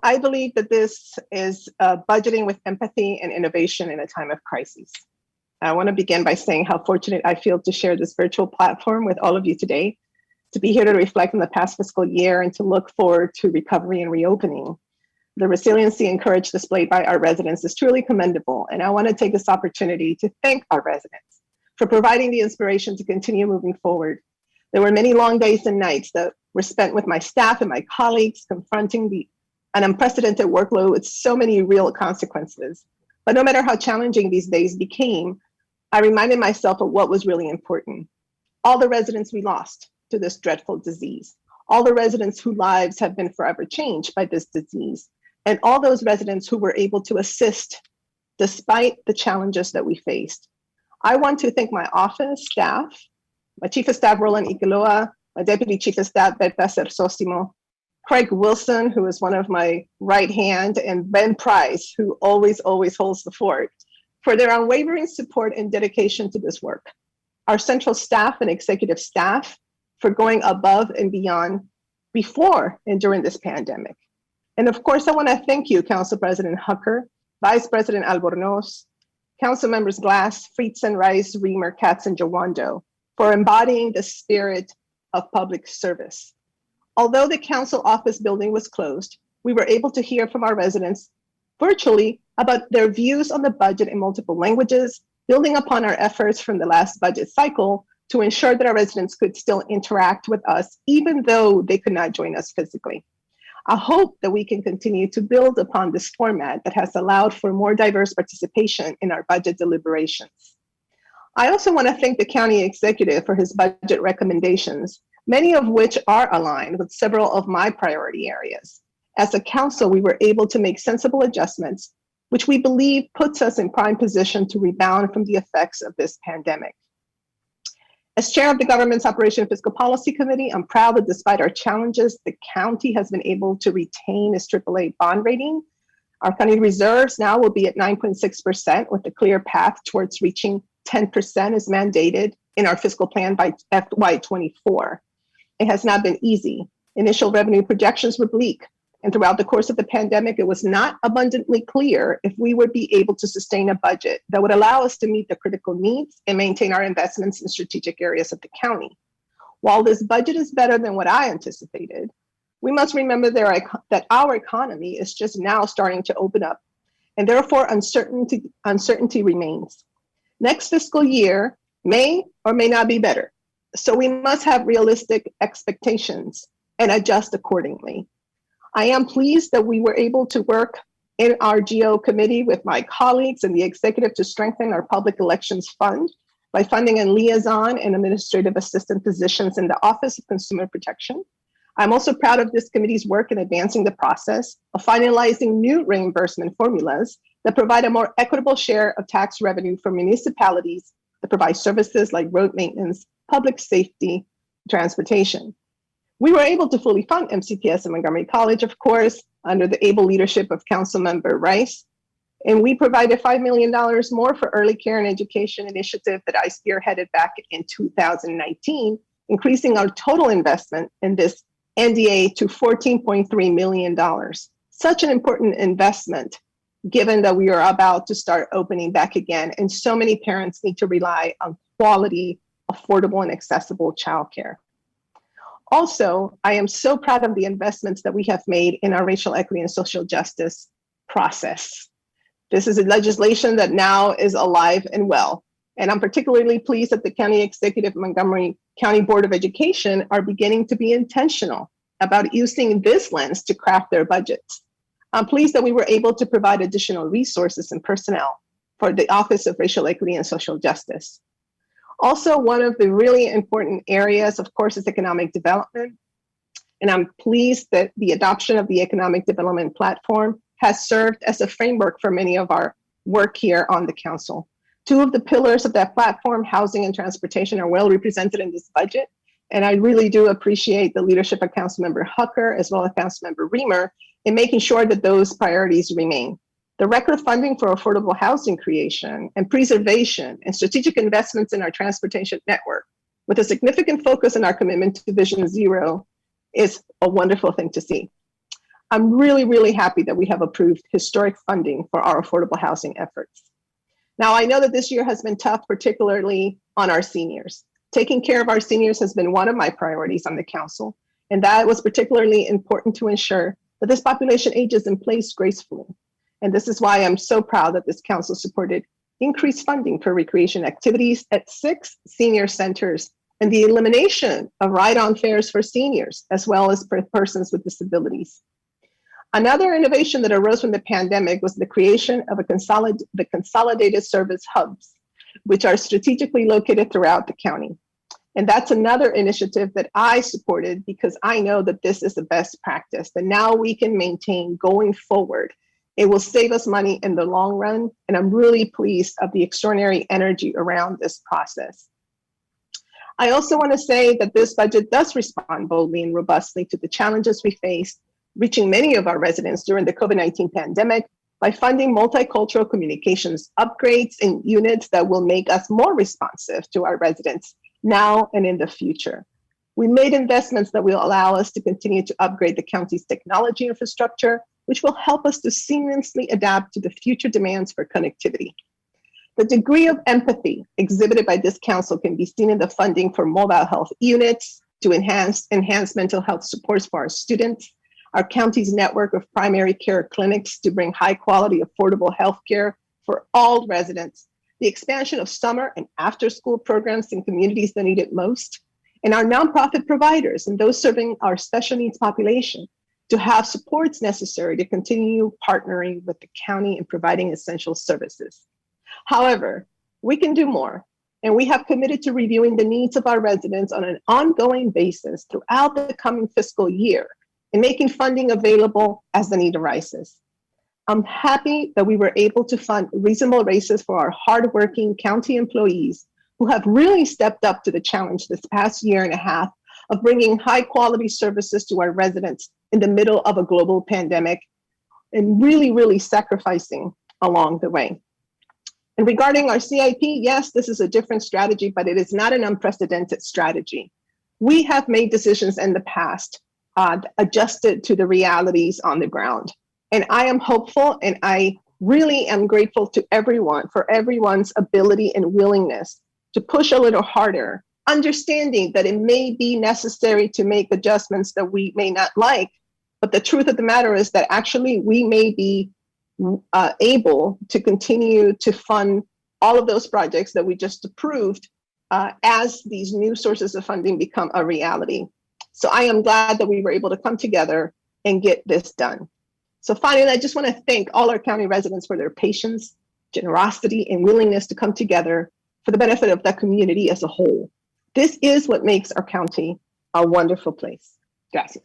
I believe that this is budgeting with empathy and innovation in a time of crisis. I want to begin by saying how fortunate I feel to share this virtual platform with all of you today, to be here to reflect on the past fiscal year and to look forward to recovery and reopening. The resiliency and courage displayed by our residents is truly commendable, and I want to take this opportunity to thank our residents for providing the inspiration to continue moving forward. There were many long days and nights that were spent with my staff and my colleagues confronting an unprecedented workload with so many real consequences. But no matter how challenging these days became, I reminded myself of what was really important. All the residents we lost to this dreadful disease, all the residents whose lives have been forever changed by this disease, and all those residents who were able to assist despite the challenges that we faced. I want to thank my office staff, my Chief of Staff, Roland Ikeloa, my Deputy Chief of Staff, Berta Sersosimo, Craig Wilson, who is one of my right hand, and Ben Price, who always holds the fort, for their unwavering support and dedication to this work. Our central staff and executive staff for going above and beyond before and during this pandemic. And of course, I want to thank you, Council President Hucker, Vice President Albornoz, Council Members Glass, Friedson, Rice, Reamer, Katz, and Jawando, for embodying the spirit of public service. Although the council office building was closed, we were able to hear from our residents virtually about their views on the budget in multiple languages, building upon our efforts from the last budget cycle to ensure that our residents could still interact with us, even though they could not join us physically. I hope that we can continue to build upon this format that has allowed for more diverse participation in our budget deliberations. I also want to thank the county executive for his budget recommendations, many of which are aligned with several of my priority areas. As a council, we were able to make sensible adjustments, which we believe puts us in prime position to rebound from the effects of this pandemic. As chair of the Government's Operation and Fiscal Policy Committee, I'm proud that despite our challenges, the county has been able to retain its AAA bond rating. Our county reserves now will be at 9.6% with a clear path towards reaching 10% as mandated in our fiscal plan by FY24. It has not been easy. Initial revenue projections were bleak, and throughout the course of the pandemic, it was not abundantly clear if we would be able to sustain a budget that would allow us to meet the critical needs and maintain our investments in strategic areas of the county. While this budget is better than what I anticipated, we must remember that our economy is just now starting to open up, and therefore uncertainty remains. Next fiscal year may or may not be better. So we must have realistic expectations and adjust accordingly. I am pleased that we were able to work in our GO committee with my colleagues and the executive to strengthen our public elections fund by funding and liaison and administrative assistant positions in the Office of Consumer Protection. I'm also proud of this committee's work in advancing the process of finalizing new reimbursement formulas that provide a more equitable share of tax revenue for municipalities that provide services like road maintenance, public safety, transportation. We were able to fully fund MCPS at Montgomery College, of course, under the able leadership of Councilmember Rice. And we provided $5 million more for early care and education initiative that I spearheaded back in 2019, increasing our total investment in this NDA to $14.3 million. Such an important investment, given that we are about to start opening back again, and so many parents need to rely on quality, affordable, and accessible childcare. Also, I am so proud of the investments that we have made in our racial equity and social justice process. This is a legislation that now is alive and well. And I'm particularly pleased that the County Executive Montgomery County Board of Education are beginning to be intentional about using this lens to craft their budgets. I'm pleased that we were able to provide additional resources and personnel for the Office of Racial Equity and Social Justice. Also, one of the really important areas, of course, is economic development. And I'm pleased that the adoption of the Economic Development Platform has served as a framework for many of our work here on the council. Two of the pillars of that platform, housing and transportation, are well represented in this budget. And I really do appreciate the leadership of Councilmember Hucker as well as Councilmember Reamer in making sure that those priorities remain. The record funding for affordable housing creation and preservation and strategic investments in our transportation network, with a significant focus on our commitment to Vision Zero, is a wonderful thing to see. I'm really, really happy that we have approved historic funding for our affordable housing efforts. Now, I know that this year has been tough, particularly on our seniors. Taking care of our seniors has been one of my priorities on the council, and that was particularly important to ensure that this population ages in place gracefully. And this is why I'm so proud that this council supported increased funding for recreation activities at 6 senior centers and the elimination of ride-on fares for seniors, as well as for persons with disabilities. Another innovation that arose from the pandemic was the creation of the consolidated service hubs, which are strategically located throughout the county. And that's another initiative that I supported because I know that this is the best practice that now we can maintain going forward. It will save us money in the long run, and I'm really pleased of the extraordinary energy around this process. I also want to say that this budget does respond boldly and robustly to the challenges we faced, reaching many of our residents during the COVID-19 pandemic by funding multicultural communications upgrades and units that will make us more responsive to our residents now and in the future. We made investments that will allow us to continue to upgrade the county's technology infrastructure, which will help us to seamlessly adapt to the future demands for connectivity. The degree of empathy exhibited by this council can be seen in the funding for mobile health units to enhance mental health supports for our students, our county's network of primary care clinics to bring high quality, affordable health care for all residents, the expansion of summer and after school programs in communities that need it most, and our nonprofit providers and those serving our special needs population to have supports necessary to continue partnering with the county in providing essential services. However, we can do more, and we have committed to reviewing the needs of our residents on an ongoing basis throughout the coming fiscal year and making funding available as the need arises. I'm happy that we were able to fund reasonable raises for our hardworking county employees who have really stepped up to the challenge this past year and a half of bringing high quality services to our residents in the middle of a global pandemic and really, really sacrificing along the way. And regarding our CIP, yes, this is a different strategy, but it is not an unprecedented strategy. We have made decisions in the past adjusted to the realities on the ground. And I am hopeful, and I really am grateful to everyone for everyone's ability and willingness to push a little harder, understanding that it may be necessary to make adjustments that we may not like. But the truth of the matter is that actually we may be able to continue to fund all of those projects that we just approved as these new sources of funding become a reality. So I am glad that we were able to come together and get this done. So finally, I just want to thank all our county residents for their patience, generosity, and willingness to come together for the benefit of the community as a whole. This is what makes our county a wonderful place. Gracias.